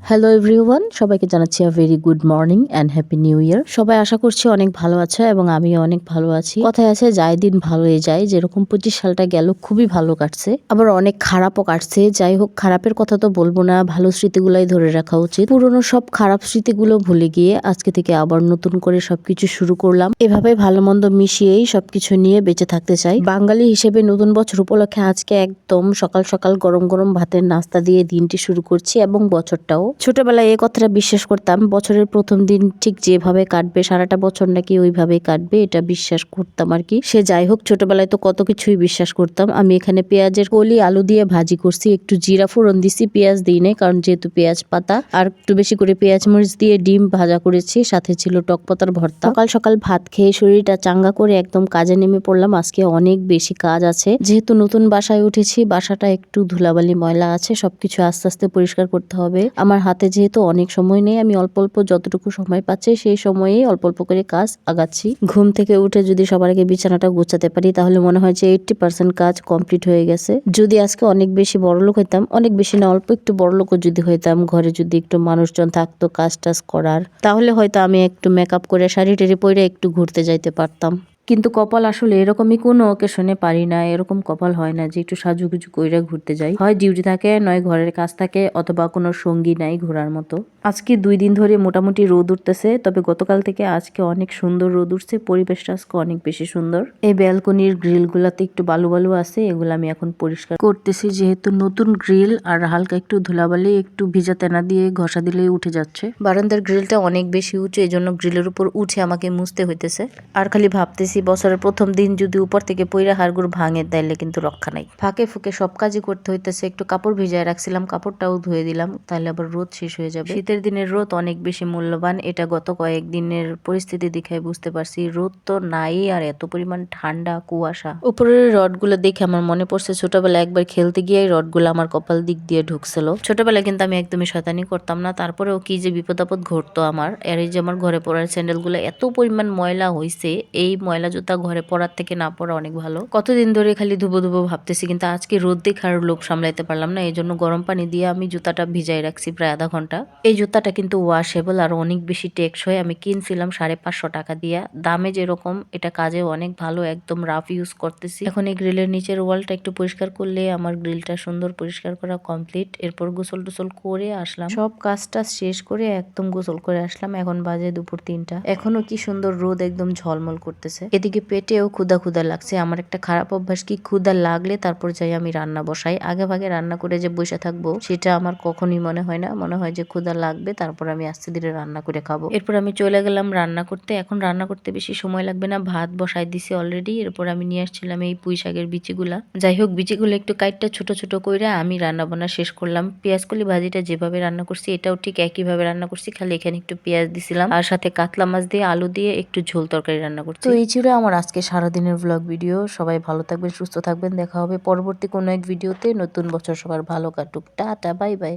Hello everyone, সবাইকে জানাচ্ছি a very good morning and happy new year. সবাই আশা করছি অনেক ভালো আছে এবং আমিও অনেক ভালো আছি। কথায় আছে যায় দিন ভালোই যায়, যেরকম 25 সালটা গেল খুবই ভালো কাটছে, আবার অনেক খারাপও কাটছে। যাই হোক, খারাপের কথা তো বলবো না, ভালো স্মৃতিগুলাই ধরে রাখা উচিত। পুরোনো সব খারাপ স্মৃতিগুলো ভুলে গিয়ে আজকে থেকে আবার নতুন করে সবকিছু শুরু করলাম। এভাবে ভালো মন্দ মিশিয়েই সবকিছু নিয়ে বেঁচে থাকতে চাই। বাঙালি হিসেবে নতুন বছর উপলক্ষে আজকে একদম সকাল সকাল গরম গরম ভাতের নাস্তা দিয়ে দিনটি শুরু করছি এবং বছরটাও। ছোটবেলায় এই কথাটা বিশ্বাস করতাম, বছরের প্রথম দিন ঠিক যেভাবে কাটবে সারাটা বছর নাকি ওইভাবেই কাটবে, এটা বিশ্বাস করতাম আর কি। সে যাই হোক, ছোটবেলায় তো কত কিছুই বিশ্বাস করতাম। আমি এখানে পেঁয়াজের কলি আলু দিয়ে ভাজি করছি, একটু জিরা ফোড়ন দিছি, পেঁয়াজ দিই নাই কারণ যেহেতু পেঁয়াজ পাতা। আর একটু বেশি করে পেঁয়াজ মরিচ দিয়ে ডিম ভাজা করেছি, সাথে ছিল টক পাতার ভর্তা। সকাল সকাল ভাত খেয়ে শরীরটা চাঙ্গা করে একদম কাজে নেমে পড়লাম। আজকে অনেক বেশি কাজ আছে, যেহেতু নতুন বাসায় উঠেছি, বাসাটা একটু ধুলাবালি ময়লা আছে, সবকিছু আস্তে আস্তে পরিষ্কার করতে হবে। আমার হাতে যেহেতু অনেক সময় নেই, আমি অল্প অল্প যতটুকু সময় পাচ্ছি সেই সময়েই অল্প অল্প করে কাজ আগাচ্ছি। ঘুম থেকে উঠে যদি সবার আগে বিছানাটা গোছাতে পারি তাহলে মনে হয় যে 80% কাজ কমপ্লিট হয়ে গেছে। যদি আজকে অনেক বেশি বড়লোক হইতাম, অনেক বেশি না অল্প একটু বড়লোকও যদি হইতাম, ঘরে যদি একটু মানুষজন থাকতো কাজ টাজ করার, তাহলে হয়তো আমি একটু মেকআপ করে শাড়ি টাড়ি পরে একটু ঘুরতে যাইতে পারতাম। কিন্তু কপাল আসলে এরকমই, কোনো ওকেশনে পারি না, এরকম কপাল হয় না যে একটু সাজুগুজু কইরা ঘুরতে যাই। হয় ডিউটি থাকে, নয় ঘরের কাজ থাকে, অথবা কোনো সঙ্গী নাই ঘোরার মতো। আজকে 2 দিন ধরে মোটামুটি রোদ উঠতেছে, তবে গতকাল থেকে আজকে অনেক সুন্দর রোদ উঠছে, পরিবেশটা আজকে অনেক বেশি সুন্দর। এই ব্যালকনির গ্রিল গুলাতে একটু বালু বালু আছে, এগুলো আমি এখন পরিষ্কার করতেছি, যেহেতু নতুন গ্রিল আর হালকা একটু ধুলাবালি একটু ভিজা তেনা দিয়ে ঘষা দিলেই উঠে যাচ্ছে। বারান্দার গ্রিলটা অনেক বেশি উঁচু, এই জন্য গ্রিলের উপর উঠে আমাকে মুছতে হইতেছে। আর খালি ভাবতেছি বছরের প্রথম দিন যদি উপর থেকে পইরা হাড়গুড় ভাঙে তাইলে কিন্তু রক্ষা নাই। ফাঁকে ফুঁকে সব কাজই করতে হইতেছে। একটু কাপড় ভিজায় রাখছিলাম, কাপড়টাও ধুয়ে দিলাম, তাহলে আবার রোদ শেষ হয়ে যাবে। শীতের দিনের রোদ অনেক বেশি মূল্যবান, এটা গত কয়েকদিনের পরিস্থিতি দেখে বুঝতে পারছি। রোদ তো নাই, আর এত পরিমাণ ঠান্ডা কুয়াশা। উপরের রডগুলো দেখে আমার মনে পড়ছে ছোটবেলায় একবার খেলতে গিয়ে রডগুলো আমার কপাল দিক দিয়ে ঢুকছিল। ছোটবেলায় কিন্তু আমি একদমই শয়তানি করতাম না, তারপরেও কি যে বিপদ আপদ ঘটতো আমার। আর এই যে আমার ঘরে পড়ার স্যান্ডেলগুলো এত পরিমাণ ময়লা হয়েছে, এই ময়লা জুতা ঘরে পরার থেকে না পরা অনেক ভালো। কতদিন ধরে খালি ধুবো ধুবো ভাবতেছি, কিন্তু আজকে রোদ দেখে আর লোভ সামলাইতে পারলাম না, এই জন্য গরম পানি দিয়ে আমি জুতাটা ভিজাই রাখছি প্রায় আধা ঘন্টা। এই জুতাটা কিন্তু ওয়াশেবল আর অনেক বেশি টেকসই। আমি কিনছিলাম 550 টাকা দিয়া, দামে যেরকম এটা কাজে অনেক ভালো, একদম রাফ ইউজ করতেছি। এখন এই গ্রিলের নিচের ওয়ালটা একটু পরিষ্কার করলে আমার গ্রিলটা সুন্দর পরিষ্কার করা কমপ্লিট। এরপর গোসল টোসল করে আসলাম, সব কাজটা শেষ করে একদম গোসল করে আসলাম। এখন বাজে দুপুর 3টা, এখনো কি সুন্দর রোদ একদম ঝলমল করতেছে। এদিকে পেটেও ক্ষুধা ক্ষুধা লাগছে। আমার একটা খারাপ অভ্যাস কি, ক্ষুধা লাগলে তারপর যাই আমি রান্না বসাই, আগে ভাগে রান্না করে যে বসে থাকবো সেটা আমার কখনই মনে হয় না। মনে হয় যে ক্ষুধা লাগবে, তারপর আমি আস্তে ধীরে রান্না করে খাবো। এরপর আমি চলে গেলাম রান্না করতে। এখন রান্না করতে বেশি সময় লাগবে না, ভাত বসাই দিছি অলরেডি। এরপর আমি নিয়ে আসছিলাম এই পুঁই শাকের বিচিগুলা। যাই হোক, বিচিগুলো একটু কাইটটা ছোট ছোট কইরা আমি রান্না বান্না শেষ করলাম। পেঁয়াজ কলি ভাজিটা যেভাবে রান্না করছি এটাও ঠিক একইভাবে রান্না করছি, খালি এখানে একটু পেঁয়াজ দিছিলাম আর সাথে কাতলা মাছ দিয়ে আলু দিয়ে একটু ঝোল তরকারি রান্না করছি। তো এই ছিল আমার আজকে সারাদিনের ব্লগ ভিডিও। সবাই ভালো থাকবেন, সুস্থ থাকবেন, দেখা হবে পরবর্তী কোনো এক ভিডিওতে। নতুন বছর সবার ভালো কাটুক, টাটা বাই বাই।